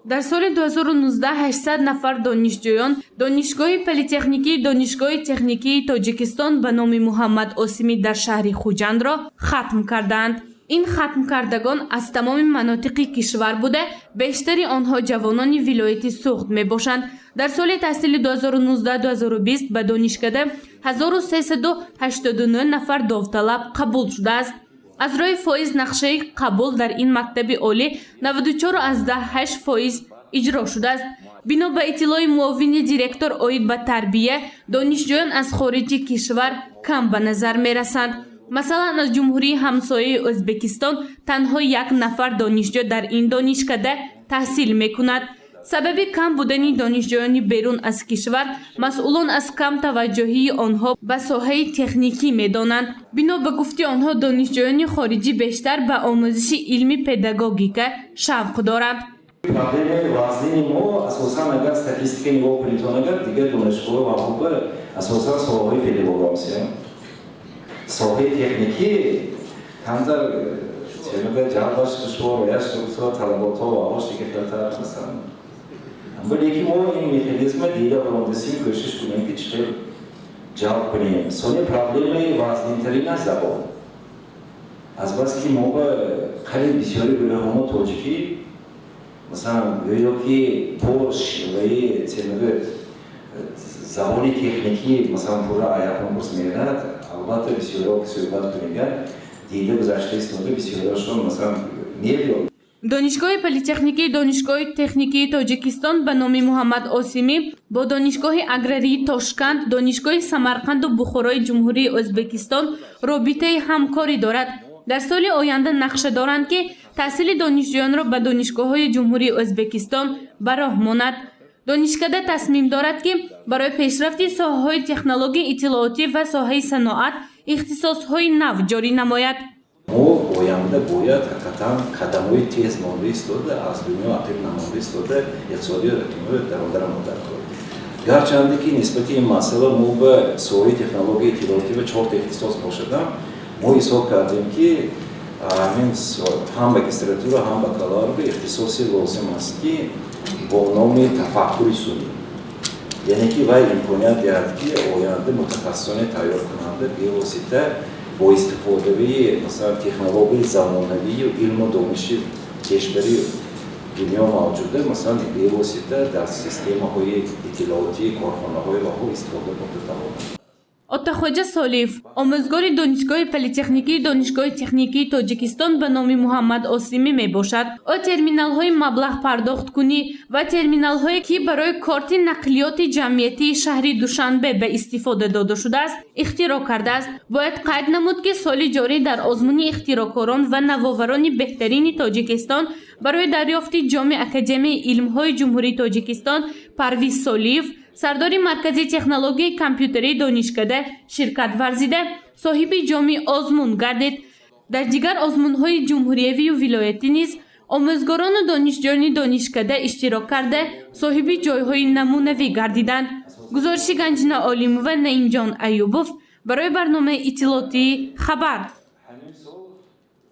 дар соли 2019 800 нафар донишҷӯён донишгоҳи политехникии донишгоҳи техникии Тоҷикистон ба номи Муҳаммад Осимӣ дар шаҳри Хуҷандро хатм карданд. ин хатмкардагон аз тамоми манотиқи кишвар буда, бештари онҳо ҷавонони вилояти Суғд мебошанд. дар соли таҳсили 2019-2020 ба донишкада 1389 нафар довталаб қабул шудааст. аз рӯи фоиз нақшаи қабул дар ин мактаби олӣ 94.8% иҷро шудааст. бино ба иттилои муовини директор оид ба тарбия, донишҷӯён аз хориҷи кишвар кам ба назар мерасанд. масалан, аз ҷумҳурии ҳамсояи Ӯзбекистон танҳо 1 нафар донишҷӯ дар ин донишкада таҳсил мекунад. сабаби кам будани донишҷӯёни берун аз кишвар масъулон аз кам таваҷҷӯҳии онҳо ба соҳаи техникӣ медонанд. бино ба гуфти онҳо, донишҷӯёни хориҷӣ бештар ба омӯзиши илми педагогика шавқ доранд. Проблемаи вазнини мо асосан агар статистика нигоҳ кунед агар дигар донишгоҳ ва ҳуба асосан соҳаҳои педагогия, соҳаи техникӣ камтар чемада ҷалбаш душвор ва яшрӯзҳо талаботҳо ва ош дига хелтар ҳастанд. вале ки мо ин механизма дида баромадасӣ кӯшиш кунем ки чӣ хел ҷалб кунем. сони проблемаи вазнинтарин аз забон. азбаски мо ба қали бисёри гӯяҳомо тоҷикӣ مثلا گویا که پوش و چنده زبانی تکنیکی مثلا پورا آیا کنکورس می‌دهد البته بسیاری که صحبت کنیم دیده گذشته استفاده بسیاریشون مثلا می‌بینیم. донишгоҳи политехникии донишгоҳи техникии Тоҷикистон ба номи Муҳаммад Осимӣ бо донишгоҳи аграрии Тошканд, донишгоҳи Самарқанду Бухорои ҷумҳурии Ӯзбекистон робитаи ҳамкорӣ дорад. дар соли оянда нақша доранд ки таҳсили донишҷӯёнро ба донишгоҳҳои ҷумҳурии Ӯзбекистон ба роҳ монад. донишкада тасмим дорад ки барои пешрафти соҳаҳои технологияи иттилоотӣ ва соҳаи саноат ихтисосҳои нав ҷорӣ намояд. мо оянда бояд ҳақиқатан қадамҳои тез монда истода аз дунё ақиб намонда истода иқтисодиётро даромада модар кунем. гарчанде ки нисбати ин масъала мо ба соҳаи технологияи иттилоотӣ ва 4 ихтисос бошадам мо ҳисоб кардем ки ҳам магистратура ҳам бакалавр ихтисоси лозим аст ки бо номи тафаккури сунъӣ, яъне ки вай имконият диҳад ки оянда мутахассисоне тайёр кунанда бевосита бо истифодаи масалан технологияи замонавию илму дониши кешбари дунё мавҷуда масалан бевосита дар системаҳои иттилоотии корхонаҳои раҳо истифода бурда тавонад. Отахоҷа Солиев, омӯзгори донишгоҳи политехникии донишгоҳи техникии Тоҷикистон ба номи Муҳаммад Осимӣ мебошад. ӯ терминалҳои маблағпардохткунӣ ва терминалҳое ки барои корти нақлиёти ҷамъиятии шаҳри Душанбе ба истифода дода шудааст, ихтироъ кардааст. бояд қайд намуд ки соли ҷорӣ дар озмуни ихтироъкорон ва навоварони беҳтарини Тоҷикистон барои дарёфти ҷоми Академияи илмҳои ҷумҳурии Тоҷикистон Парвиз Солиев, сардори маркази технологияи компютерии донишкада ширкат варзида, соҳиби ҷоми озмун гардид. дар дигар озмунҳои ҷумҳуриявию вилоятӣ низ омӯзгорону донишҷӯёни донишкада иштирок карда, соҳиби ҷойҳои намунавӣ гардиданд. гузориши Ганҷина Олимова, Наимҷон Аюбов барои барномаи иттилоотии Хабар.